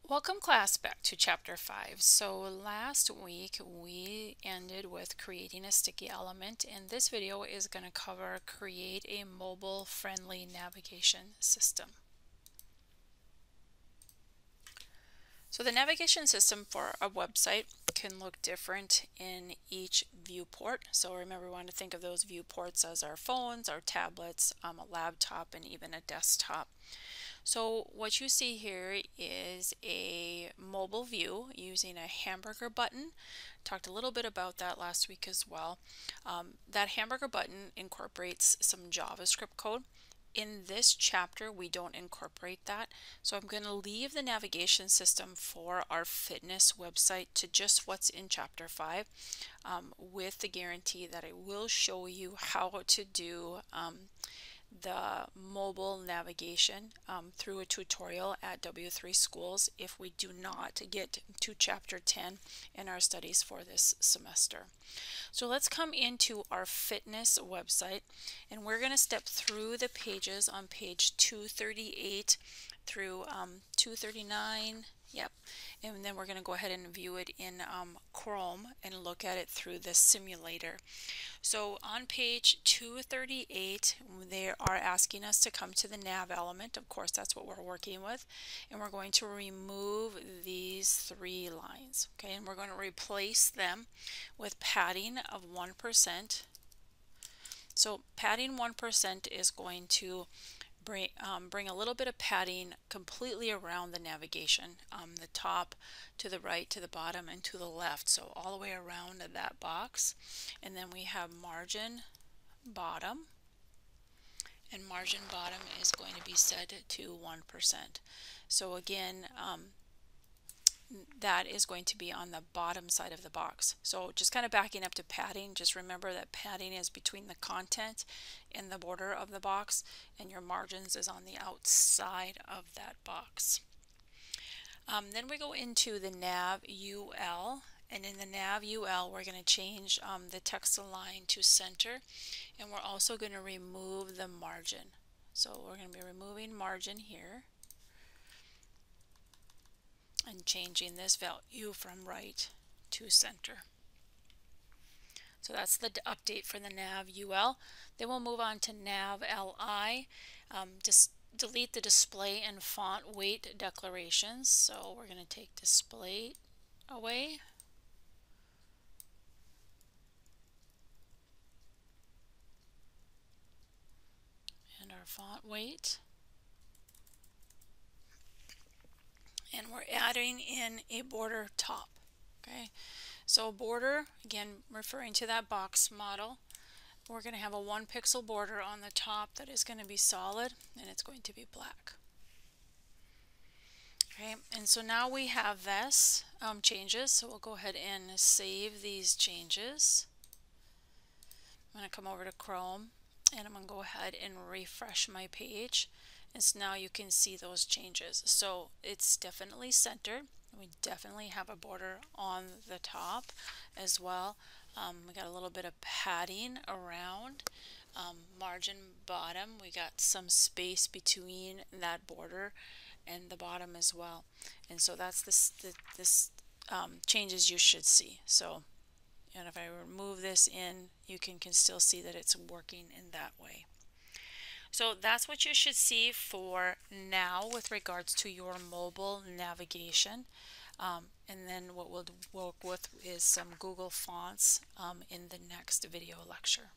Welcome class back to chapter 5. So last week we ended with creating a sticky element, and this video is going to cover create a mobile friendly navigation system. So the navigation system for a website can look different in each viewport. So remember, we want to think of those viewports as our phones, our tablets, a laptop, and even a desktop. So what you see here is a mobile view using a hamburger button. Talked a little bit about that last week as well. That hamburger button incorporates some JavaScript code. In this chapter, we don't incorporate that. So I'm going to leave the navigation system for our fitness website to just what's in chapter 5, with the guarantee that I will show you how to do the mobile navigation through a tutorial at W3 Schools if we do not get to chapter 10 in our studies for this semester. So let's come into our fitness website, and we're going to step through the pages on page 238 through 239. Yep. And then we're going to go ahead and view it in Chrome and look at it through the simulator. So on page 238, they are asking us to come to the nav element. Of course, that's what we're working with. And we're going to remove these three lines. Okay, and we're going to replace them with padding of 1%. So padding 1% is going to bring a little bit of padding completely around the navigation, the top, to the right, to the bottom, and to the left, so all the way around that box. And then we have margin bottom, and margin bottom is going to be set to 1%. So again, that is going to be on the bottom side of the box. So just kind of backing up to padding, just remember that padding is between the content and the border of the box, and your margins is on the outside of that box. Then we go into the nav UL, and in the nav UL we're going to change the text align to center, and we're also going to remove the margin. So we're going to be removing margin here and changing this value from right to center. So that's the update for the nav UL. Then we'll move on to nav LI. Just delete the display and font weight declarations. So we're going to take display away. And our font weight. And we're adding in a border top. Okay, so border, again referring to that box model, we're going to have a 1 pixel border on the top that is going to be solid, and it's going to be black. Okay, and so now we have this changes, so we'll go ahead and save these changes. I'm going to come over to Chrome, and I'm going to go ahead and refresh my page. And so now you can see those changes. So it's definitely centered. We definitely have a border on the top as well. We got a little bit of padding around. Margin bottom, we got some space between that border and the bottom as well. And so that's this changes you should see. So, and if I remove this in, you can still see that it's working in that way. So that's what you should see for now with regards to your mobile navigation. And then what we'll work with is some Google fonts in the next video lecture.